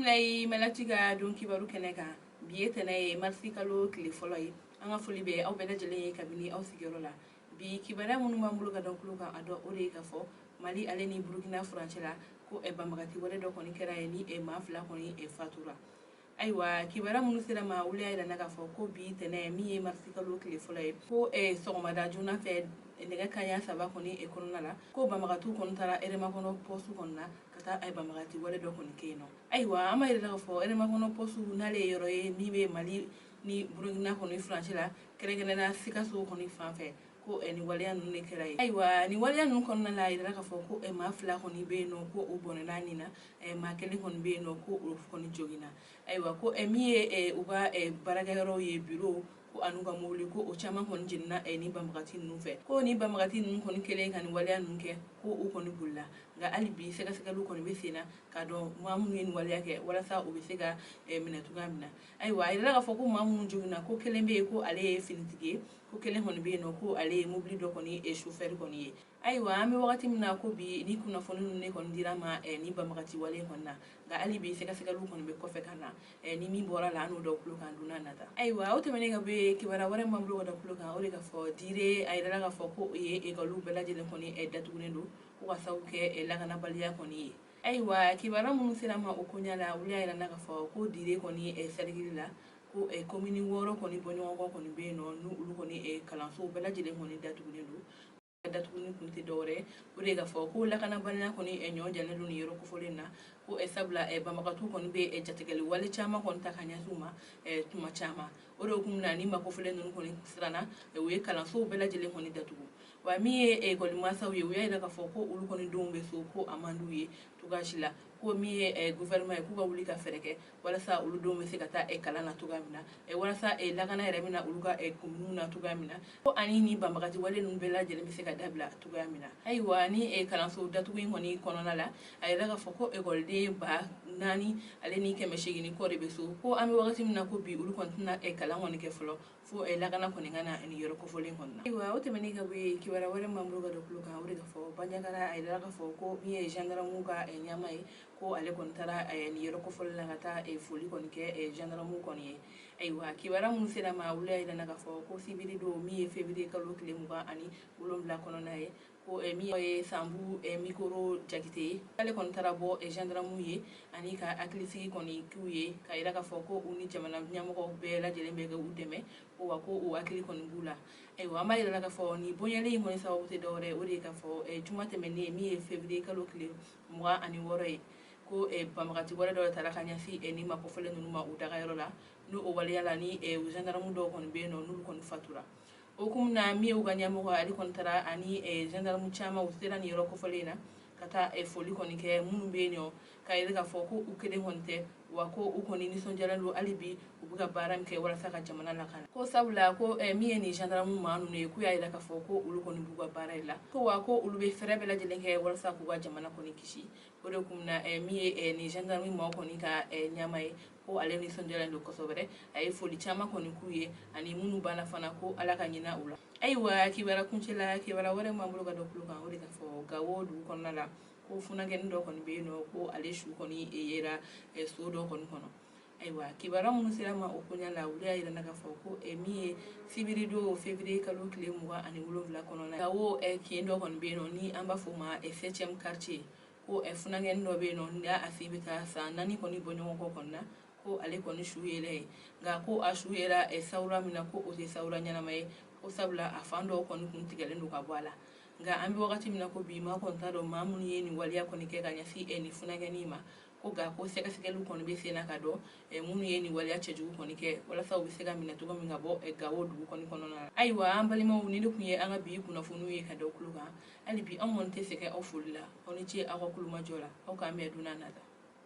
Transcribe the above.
Bismillah malatiga don kibaru keneka biye tanaye marsi kalo kile folo ye anga foli be aw bela jele kabini aw sigiro la bi kibara munu mamulu ga don kuluka ado ore ka fo Mali ale ni Burkina France la ko e bamagati wale do koni kera ni e mafla koni e fatura aywa kibara munu sira ma wuli ay la ka fo ko bi tanaye mi e marsi kalo kile folo ye ko e sogomada juna fe nega kanya saba koni e konona la ko bamagatu kon tara erema kono posu konna kata ay bamagati wale do koni keno aywa ama ire la fo erema kono posu nale yoro ye ni be Mali ni Burkina koni France la kere na sikaso koni fanfe ko ni waliya nu ne kera ye aywa ni waliya nu konna la ire la fo ko e ma fla koni be no ko o bonena ni na e ma kele koni be no ko o koni jogina aywa ko e mi e uba e baraga yoro ye bureau ko anuga mobili ko o chama kon jinna ni bamagati nu fe ko ni bamagati nu kon kele kan waliya nu ke ko o kon bulla nga alibi sega lu kon be sena ka do mamu ni waliya ke wala sa o be sega minatu gamina aywa ira ga foko mamu jogina ko kele be ko ale finitige ko kele hon be no ko ale mobili do kon e chauffeur kon ye aywa ami wakati mina ko bi ni kuna fonu ne kon dirama ni bamagati wale konna nga alibi sega lu kon be ko fe kana ni mi bora la anu do kulu kan duna nata aywa o temene ga be kibara wara mamlo da kulu kan o de ga fo dire ay dala ga fo ko ye e galu bela jele koni e datugune do ko ka sauke e lagana baliya koni aywa kibara munu sira ma o kunya la wuli ay na ga fo ko dire koni e sergiri la ko e komini woro koni bonyo ko koni be no nu ulu koni e kalanso bela jele koni datugune do datuguni kunti dore o de ga fo ko lagana baliya koni e nyo jane lu ni yoro ko folena ko e sabla e bamagatu koni be e jategeli wale chama kon takanya suma e tuma chama o do kumna ni mako folena nu koni sirana e we kalanso bela jele koni datugu wa mi e gol masaw ye we da ka fo ko ulu koni dombe so ko amandu ye tugashila ko mi e gouvernement ku ga wuli ka fereke wala sa ulu dombe se kata e kalana tugamina e wala sa e lagana yere mina ulu ga e kumuna tugamina ko ani ni bamagati wale nu bela jele mi se ka dabla tugamina aywa ni e kalanso datugu ngoni konona la ay da ka fo ko e gol de ba nani ale ni keme shigini ko rebe so ko ami wakati mina ko bi ulu kontina e kalan woni ke folo fo e lagana koni ngana en yoro ko folin honna aywa o temeni ga be kiwara wala mamru ga do kuluka wuri ga fo banyagara ay da ga fo ko mi e gendarme ga e nyamai ko ale kon tara en yoro ko folin ngata e foli kon ke e gendarme kon ye aywa kiwara mun sera ma wula ay da ga fo ko sibiri do mi e février kalo kile muga ani ulom la konona ye ko mi e sambu e mikoro jakite ale kon tara bo e gendarme ye ani ka aklisi koni kuye ka ira ka fo ko uni jamana nyamoko be la jele be ga udeme ko wa ko o akili koni bula aywa ma ira ka fo ni bonyale ngoni sawo te dore o de ka fo e tumate meni mi e février kalo kile muga ani woro ye ko bamagati wala do tara kanya fi ni mako fole nunu ma udaga yoro la no o wali yala ni gendarme do kon be no nulu kon fatura o kumna mi o ganya mo ali kon tara ani gendarme chama o sera ni yoro ko folena kata foli koni ke munu be no ka ira ka fo ko u kede honte wa ko u koni ni sonjalalu alibi u buga baram ke wala saka jamana la kana ko sabula ko mi ni gendarme manu ne ku ya ira ka fo ko ulu koni buga barela ko wa ko ulu be fere bela jelen ke wala saka ku jamana koni kishi o de kumna mi ni gendarme ma koni ka nyamai ko ale ni sonjalalu ko sobere ay foli chama koni kuye ani munu bana fana ko ala ka nyina ula aywa kibara kunchela kibara wore mambulo ga dokulu kan o de ka fo gawo du konnala ko funa gen do kon be no ko ale shu koni yera so do kon kono aywa kibara mun sira ma o kunya la wuri ayira naga fo ko mi sibiri do février kalo kile muwa ani wolonvla kono na gawo kiendo kon be no ni amba fo ma 7e quartier ko funa gen do be no nda asibita sa nani koni bonyo ko konna ko ale koni shu yele nga ko ashu yera saura mina ko o te saura nyana mai ko sabla afando koni kun tigale ndo ka bwala nga ambi wakati mina ko bi ma kon tado mamun ye ni waliya koni ke ganya fi ni funa ganima ko ga ko seka lu koni be sena ka do munu ye ni waliya cheju koni ke wala sa obi sega mina to go minga bo gawo du koni kono na aywa ambali ma woni do kunye anga bi kuna funu ye ka do kuluga ali bi an monte seka o fulila oni che awa kuluma jola o ka me duna nada